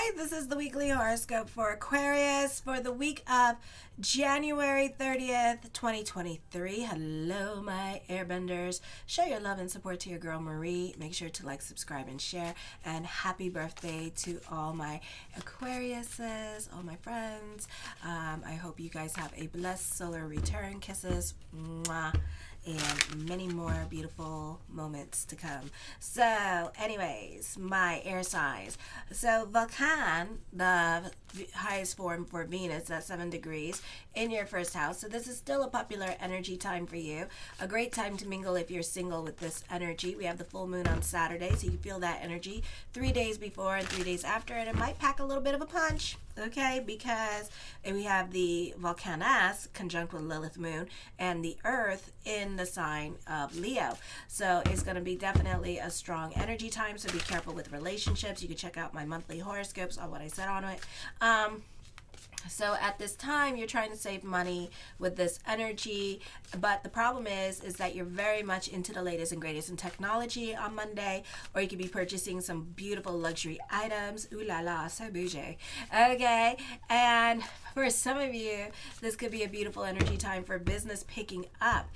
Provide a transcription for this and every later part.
Hi, this is the weekly horoscope for Aquarius for the week of January 30th, 2023. Hello, my airbenders. Show your love and support to your girl Marie. Make sure to like, subscribe, and share. And happy birthday to all my Aquariuses, all my friends. I hope you guys have a blessed solar return. Kisses. Mwah. And many more beautiful moments to come. So anyways, my air signs. So Vulcan, the highest form for Venus, that's 7 degrees in your first house. So this is still a popular energy time for you. A great time to mingle if you're single with this energy. We have the full moon on Saturday, so you feel that energy 3 days before and 3 days after, and it might pack a little bit of a punch. Okay, because we have the Vulcanus conjunct with Lilith moon and the Earth in the sign of Leo. So it's going to be definitely a strong energy time, so be careful with relationships. You can check out my monthly horoscopes on what I said on it. So at this time, you're trying to save money with this energy, but the problem is that you're very much into the latest and greatest in technology on Monday, or you could be purchasing some beautiful luxury items. Ooh la la, so bougie. Okay, and for some of you, this could be a beautiful energy time for business picking up.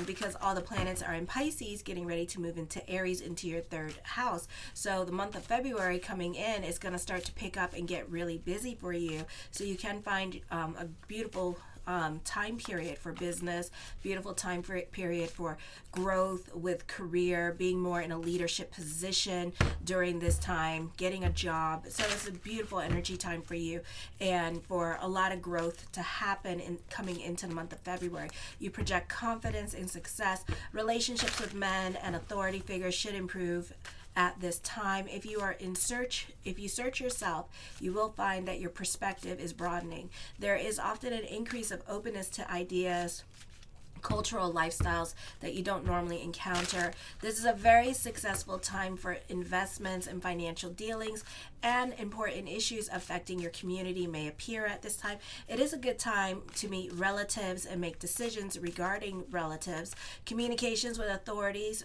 Because all the planets are in Pisces, getting ready to move into Aries, into your third house. So the month of February coming in is going to start to pick up and get really busy for you. So you can find a beautiful time period for business, beautiful time period for growth with career, being more in a leadership position during this time, getting a job. So it's a beautiful energy time for you and for a lot of growth to happen in coming into the month of February. You project confidence and success. Relationships with men and authority figures should improve at this time. If you search yourself, you will find that your perspective is broadening. There is often an increase of openness to ideas, cultural lifestyles that you don't normally encounter. This is a very successful time for investments and financial dealings, and important issues affecting your community may appear at this time. It is a good time to meet relatives and make decisions regarding relatives. Communications with authorities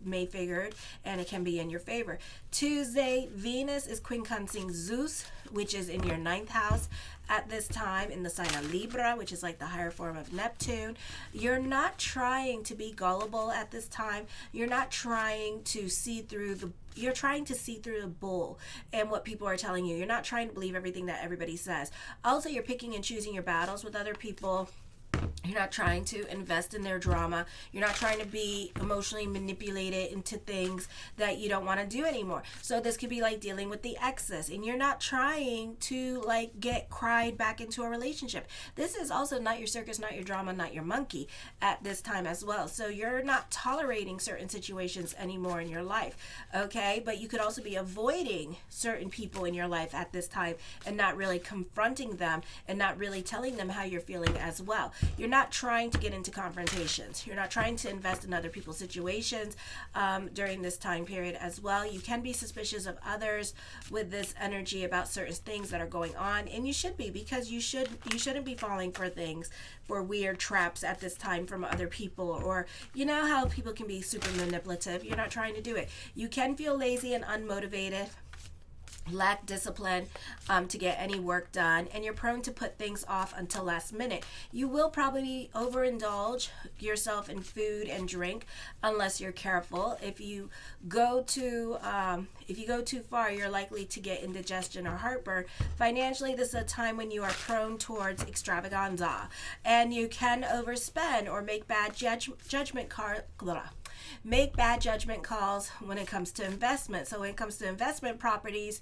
may figured, and it can be in your favor. Tuesday, Venus is quincunxing Zeus, which is in your 9th house at this time in the sign of Libra, which is like the higher form of Neptune. You're not trying to be gullible at this time. You're not trying to see through you're trying to see through the bull and what people are telling you. You're not trying to believe everything that everybody says. Also, you're picking and choosing your battles with other people. You're not trying to invest in their drama. You're not trying to be emotionally manipulated into things that you don't want to do anymore. So this could be like dealing with the exes, and you're not trying to like get cried back into a relationship. This is also not your circus, not your drama, not your monkey at this time as well. So you're not tolerating certain situations anymore in your life, okay? But you could also be avoiding certain people in your life at this time and not really confronting them and not really telling them how you're feeling as well. You're not trying to get into confrontations. You're not trying to invest in other people's situations during this time period as well. You can be suspicious of others with this energy about certain things that are going on, and you should be, because you shouldn't be falling for weird traps at this time from other people, or you know how people can be super manipulative. You're not trying to do it. You can feel lazy and unmotivated, lack discipline to get any work done, and you're prone to put things off until last minute. You will probably overindulge yourself in food and drink unless you're careful. If you go too far, you're likely to get indigestion or heartburn. Financially, this is a time when you are prone towards extravaganza, and you can overspend or make bad judgment calls when it comes to investment. So when it comes to investment properties,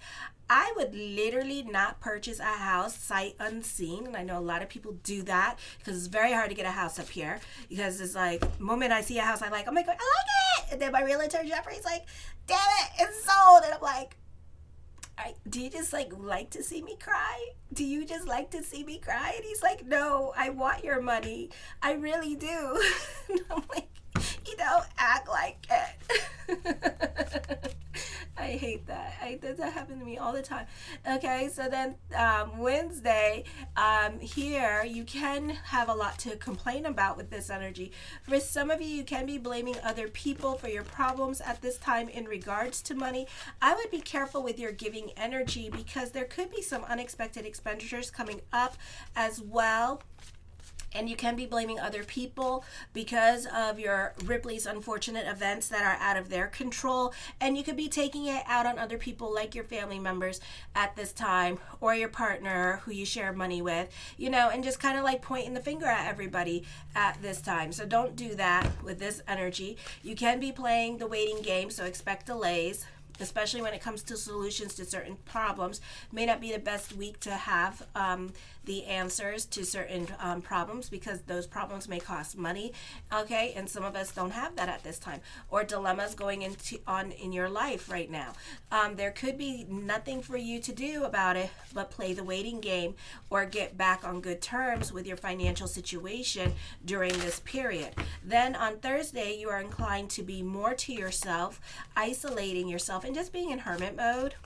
I would literally not purchase a house sight unseen. And I know a lot of people do that because it's very hard to get a house up here, because it's like, the moment I see a house I like, I'm like, I like it. And then my realtor Jeffrey's like, damn it, it's sold. And I'm like, do you just like to see me cry? Do you just like to see me cry? And he's like, no, I want your money. I really do. And I'm like, you don't act like it. I hate that. That happens to me all the time. Okay, so then Wednesday, here you can have a lot to complain about with this energy. For some of you, you can be blaming other people for your problems at this time in regards to money. I would be careful with your giving energy because there could be some unexpected expenditures coming up as well. And you can be blaming other people because of your Ripley's unfortunate events that are out of their control. And you could be taking it out on other people like your family members at this time, or your partner who you share money with, and just kind of like pointing the finger at everybody at this time. So don't do that with this energy. You can be playing the waiting game, so expect delays, especially when it comes to solutions to certain problems. May not be the best week to have the answers to certain problems because those problems may cost money, okay? And some of us don't have that at this time. Or dilemmas going in your life right now. There could be nothing for you to do about it but play the waiting game or get back on good terms with your financial situation during this period. Then on Thursday, you are inclined to be more to yourself, isolating yourself, and just being in hermit mode.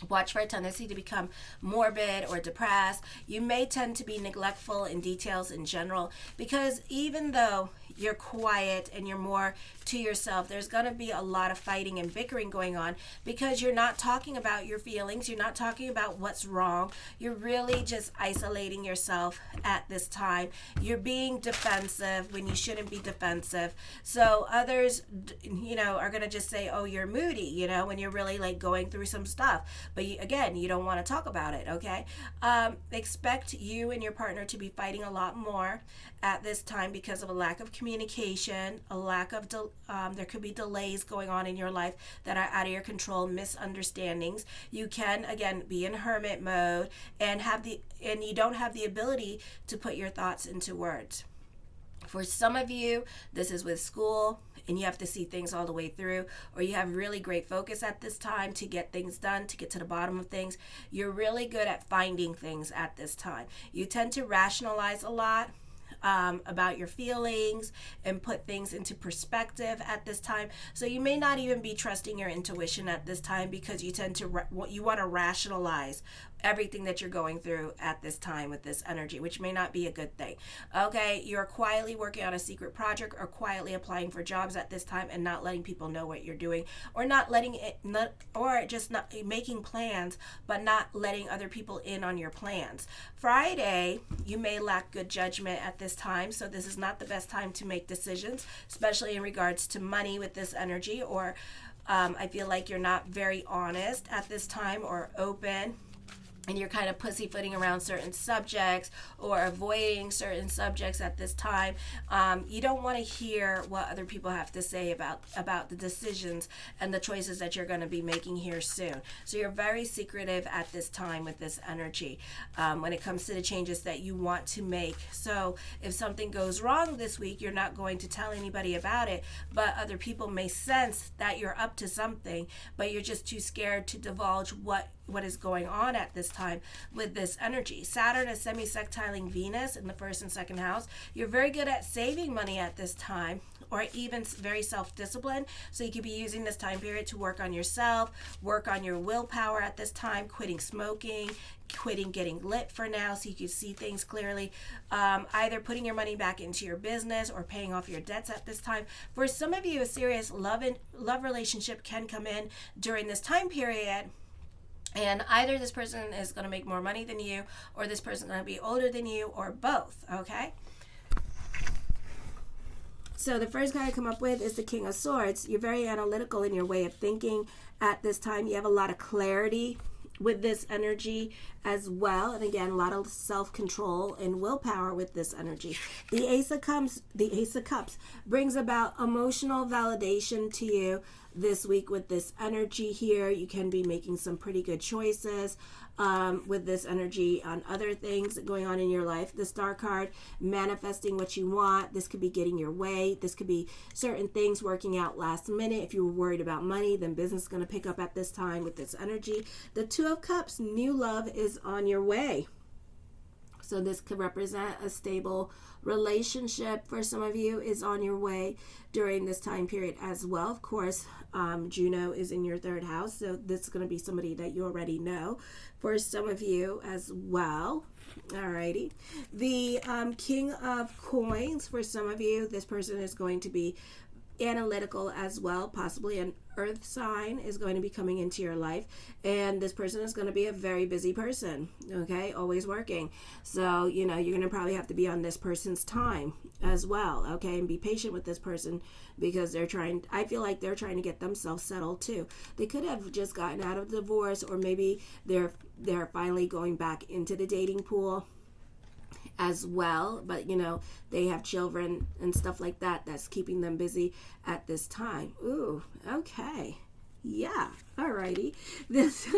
Watch for a tendency to become morbid or depressed. You may tend to be neglectful in details in general because even though you're quiet and you're more to yourself, there's going to be a lot of fighting and bickering going on because you're not talking about your feelings. You're not talking about what's wrong. You're really just isolating yourself at this time. You're being defensive when you shouldn't be defensive. So others, are going to just say, oh, you're moody, when you're really like going through some stuff. But you don't want to talk about it, okay? Expect you and your partner to be fighting a lot more at this time because of a lack of communication, a lack of, there could be delays going on in your life that are out of your control, misunderstandings. You can, again, be in hermit mode and you don't have the ability to put your thoughts into words. For some of you, this is with school and you have to see things all the way through, or you have really great focus at this time to get things done, to get to the bottom of things. You're really good at finding things at this time. You tend to rationalize a lot about your feelings and put things into perspective at this time. So you may not even be trusting your intuition at this time because you tend to you want to rationalize everything that you're going through at this time with this energy, which may not be a good thing. Okay, you're quietly working on a secret project or quietly applying for jobs at this time and not letting people know what you're doing, or not making plans but not letting other people in on your plans. Friday, you may lack good judgment at this time, so this is not the best time to make decisions, especially in regards to money with this energy, or I feel like you're not very honest at this time or open, and you're kind of pussyfooting around certain subjects or avoiding certain subjects at this time. You don't want to hear what other people have to say about the decisions and the choices that you're going to be making here soon. So you're very secretive at this time with this energy when it comes to the changes that you want to make. So if something goes wrong this week, you're not going to tell anybody about it, but other people may sense that you're up to something, but you're just too scared to divulge what is going on at this time with this energy. Saturn is semi-sextiling Venus in the first and second house. You're very good at saving money at this time, or even very self-disciplined. So you could be using this time period to work on yourself, work on your willpower at this time, quitting smoking, quitting getting lit for now so you can see things clearly, either putting your money back into your business or paying off your debts at this time. For some of you, a serious love relationship can come in during this time period. And either this person is going to make more money than you, or this person is going to be older than you, or both, okay? So the first card I come up with is the King of Swords. You're very analytical in your way of thinking at this time. You have a lot of clarity with this energy as well. And again, a lot of self-control and willpower with this energy. The Ace of Cups brings about emotional validation to you this week with this energy here. You can be making some pretty good choices with this energy on other things going on in your life. The Star card, manifesting what you want. This could be getting your way. This could be certain things working out last minute. If you were worried about money, then business is going to pick up at this time with this energy. The Two of Cups, new love is on your way. So this could represent a stable relationship for some of you is on your way during this time period as well. Of course, Juno is in your third house, so this is going to be somebody that you already know for some of you as well. Alrighty. The King of Coins for some of you, this person is going to be analytical as well. Possibly an earth sign is going to be coming into your life, and this person is going to be a very busy person, okay, always working. So you're going to probably have to be on this person's time as well, okay, and be patient with this person because I feel like they're trying to get themselves settled too. They could have just gotten out of divorce, or maybe they're finally going back into the dating pool as well, but they have children and stuff like that that's keeping them busy at this time. Ooh, okay. Yeah, alrighty. This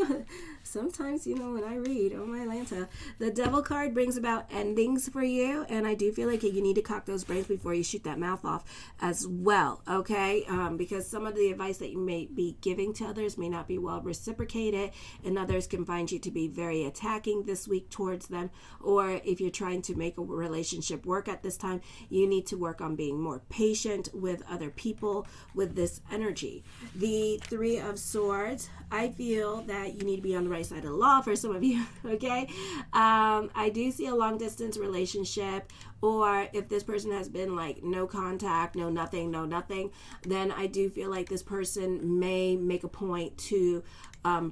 sometimes, when I read, oh my Lanta, the Devil card brings about endings for you, and I do feel like you need to cock those brains before you shoot that mouth off as well, okay? Because some of the advice that you may be giving to others may not be well reciprocated, and others can find you to be very attacking this week towards them. Or if you're trying to make a relationship work at this time, you need to work on being more patient with other people with this energy. The Three of Swords, I feel that you need to be on the right side of the law for some of you, okay? I do see a long distance relationship, or if this person has been like no contact, no nothing, then I do feel like this person may make a point to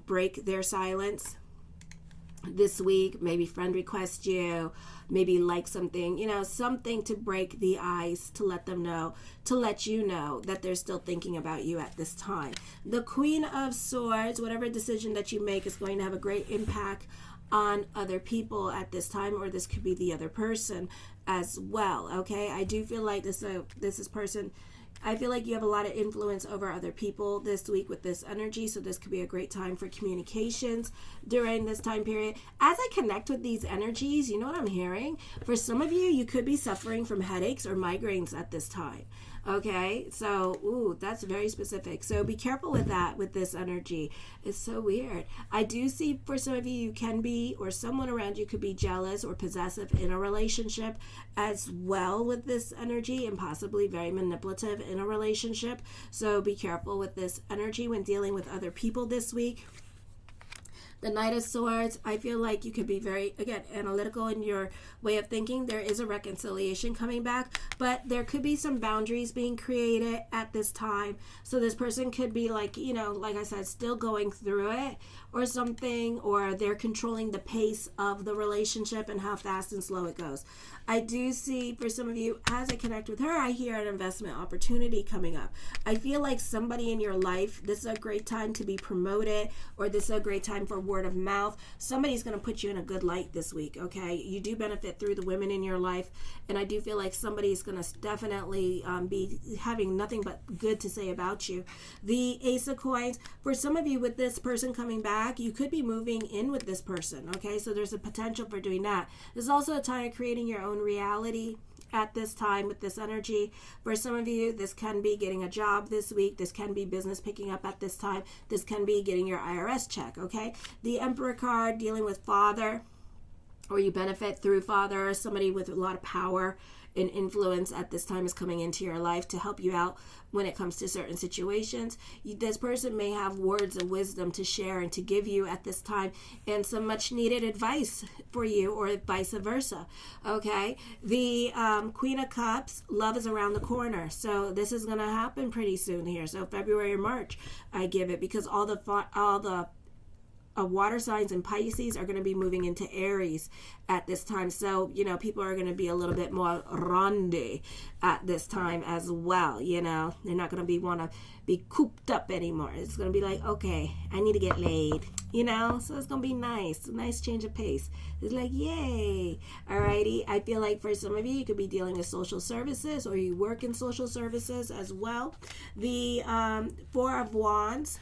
break their silence this week. Maybe friend request you, maybe like something, something to break the ice, to let you know that they're still thinking about you at this time. The Queen of Swords, whatever decision that you make is going to have a great impact on other people at this time, or this could be the other person as well, okay? I do feel like this is person, I feel like you have a lot of influence over other people this week with this energy, so this could be a great time for communications during this time period. As I connect with these energies, you know what I'm hearing? For some of you, you could be suffering from headaches or migraines at this time. Okay, so that's very specific. So be careful with that, with this energy. It's so weird. I do see for some of you, you can be, or someone around you could be jealous or possessive in a relationship as well with this energy, and possibly very manipulative in a relationship. So be careful with this energy when dealing with other people this week. The Knight of Swords, I feel like you could be very, again, analytical in your way of thinking. There is a reconciliation coming back, but there could be some boundaries being created at this time. So this person could be like, like I said, still going through it or something, or they're controlling the pace of the relationship and how fast and slow it goes. I do see for some of you, as I connect with her, I hear an investment opportunity coming up. I feel like somebody in your life, this is a great time to be promoted, or this is a great time for word of mouth. Somebody's going to put you in a good light this week, okay? You do benefit through the women in your life, and I do feel like somebody's going to definitely be having nothing but good to say about you. The Ace of Coins, for some of you with this person coming back, you could be moving in with this person, okay? So there's a potential for doing that. There's also a time of creating your own reality at this time with this energy. For some of you, this can be getting a job this week. This can be business picking up at this time. This can be getting your IRS check, okay? The Emperor card, dealing with father, or you benefit through father, somebody with a lot of power and influence at this time is coming into your life to help you out when it comes to certain situations. This person may have words of wisdom to share and to give you at this time, and some much needed advice for you, or vice versa, okay? The Queen of Cups, love is around the corner, so this is going to happen pretty soon here. So February or March, I give it, because all the water signs and Pisces are going to be moving into Aries at this time. So, people are going to be a little bit more ronde at this time as well. They're not going to want to be cooped up anymore. It's going to be like, okay, I need to get laid, so it's going to be nice. A nice change of pace. It's like, yay. Alrighty. I feel like for some of you, you could be dealing with social services, or you work in social services as well. The Four of Wands,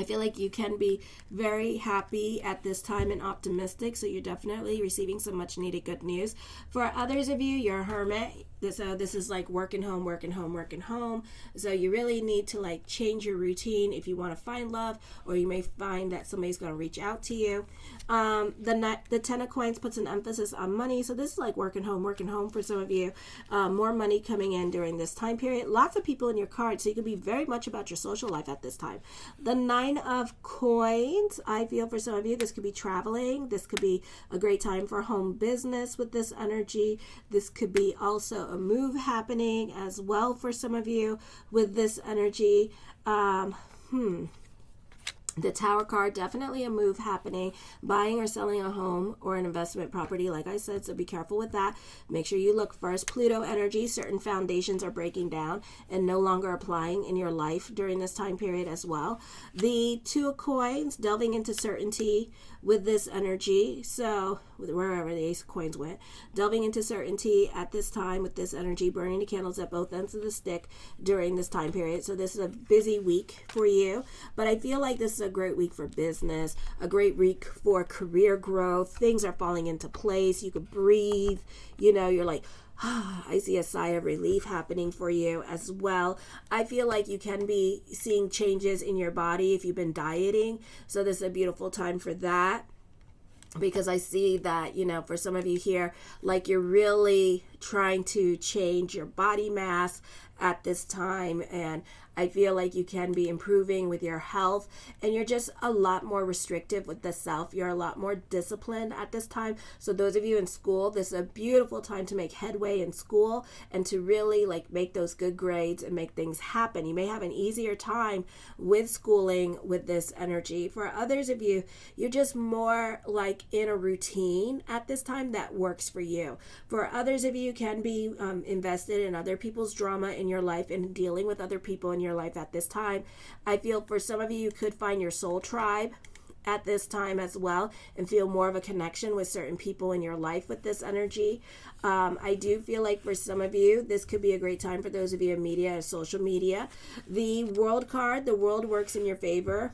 I feel like you can be very happy at this time and optimistic, so you're definitely receiving some much needed good news. For others of you, you're a hermit. So this is like working home, working home, working home. So you really need to like change your routine if you want to find love, or you may find that somebody's going to reach out to you. The 10 of coins puts an emphasis on money. So this is like working home for some of you. More money coming in during this time period. Lots of people in your card, so you can be very much about your social life at this time. The 9 of coins, I feel for some of you, this could be traveling. This could be a great time for home business with this energy. This could be also a move happening as well for some of you with this energy. The Tower card, definitely a move happening, buying or selling a home or an investment property, like I said, so be careful with that. Make sure you look first. Pluto energy, certain foundations are breaking down and no longer applying in your life during this time period as well. The 2 of coins, delving into certainty with this energy. So wherever the Ace of coins went, delving into certainty at this time with this energy, burning the candles at both ends of the stick during this time period. So this is a busy week for you, but I feel like this is a great week for business, a great week for career growth. Things are falling into place. You could breathe, you're like, I see a sigh of relief happening for you as well. I feel like you can be seeing changes in your body if you've been dieting. So this is a beautiful time for that, because I see that, for some of you here, like you're really trying to change your body mass at this time, and I feel like you can be improving with your health, and you're just a lot more restrictive with the self. You're a lot more disciplined at this time. So those of you in school, this is a beautiful time to make headway in school and to really like make those good grades and make things happen. You may have an easier time with schooling with this energy. For others of you, you're just more like in a routine at this time that works for you. For others of you, can be invested in other people's drama in your life and dealing with other people in your life at this time. I feel for some of you, you could find your soul tribe at this time as well and feel more of a connection with certain people in your life with this energy. I do feel like for some of you, this could be a great time for those of you in media or social media. The World card, the world works in your favor.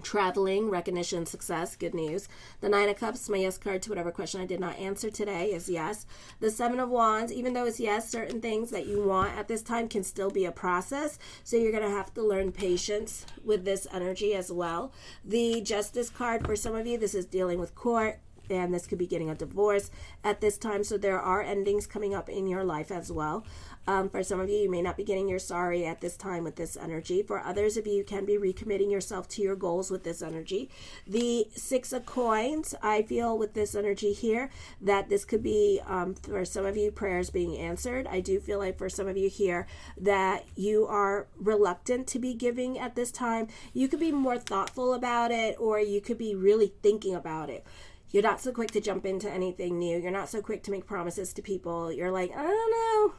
Traveling, recognition, success, good news. The 9 of Cups, my yes card to whatever question I did not answer today is yes. The 7 of Wands, even though it's yes, certain things that you want at this time can still be a process. So you're going to have to learn patience with this energy as well. The Justice card, for some of you, this is dealing with court, and this could be getting a divorce at this time. So there are endings coming up in your life as well. For some of you, you may not be getting your sorry at this time with this energy. For others of you, you can be recommitting yourself to your goals with this energy. The 6 of coins, I feel with this energy here that this could be, for some of you, prayers being answered. I do feel like for some of you here that you are reluctant to be giving at this time. You could be more thoughtful about it, or you could be really thinking about it. You're not so quick to jump into anything new. You're not so quick to make promises to people. You're like, I don't know.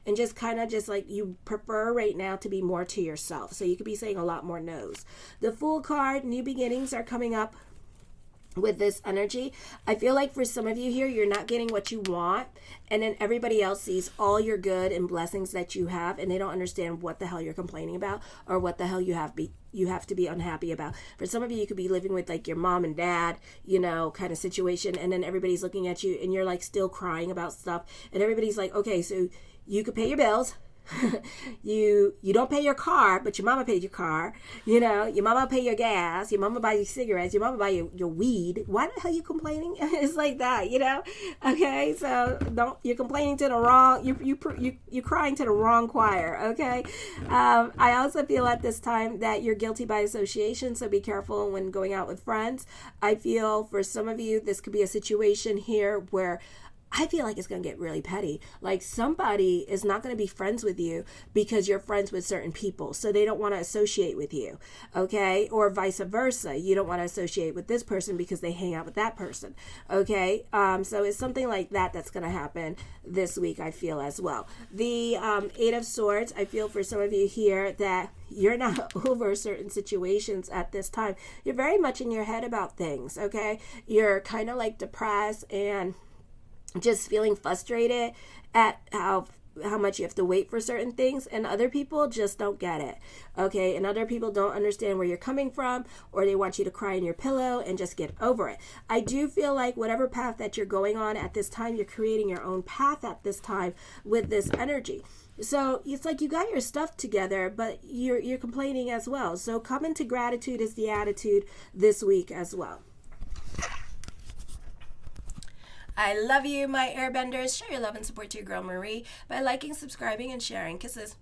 And just kind of just like you prefer right now to be more to yourself. So you could be saying a lot more no's. The Fool card, new beginnings are coming up with this energy. I feel like for some of you here, you're not getting what you want, and then everybody else sees all your good and blessings that you have, and they don't understand what the hell you're complaining about or what the hell you have to be unhappy about. For some of you, you could be living with like your mom and dad, kind of situation, and then everybody's looking at you and you're like still crying about stuff, and everybody's like, okay, so you could pay your bills. you don't pay your car, but your mama paid your car. Your mama pay your gas, your mama buy you cigarettes, your mama buy your weed. Why the hell are you complaining? It's like that, okay? So you're complaining to the wrong, you're crying to the wrong choir, okay? I also feel at this time that you're guilty by association, so be careful when going out with friends. I feel for some of you, this could be a situation here where I feel like it's going to get really petty. Like somebody is not going to be friends with you because you're friends with certain people, so they don't want to associate with you, okay? Or vice versa. You don't want to associate with this person because they hang out with that person, okay? So it's something like that that's going to happen this week, I feel, as well. The 8 of Swords, I feel for some of you here that you're not over certain situations at this time. You're very much in your head about things, okay? You're kind of like depressed and just feeling frustrated at how how much you have to wait for certain things, and other people just don't get it. Okay, and other people don't understand where you're coming from, or they want you to cry in your pillow and just get over it. I do feel like whatever path that you're going on at this time, you're creating your own path at this time with this energy. So it's like you got your stuff together, but you're complaining as well. So come into gratitude is the attitude this week as well. I love you, my airbenders. Show your love and support to your girl Marie by liking, subscribing, and sharing. Kisses.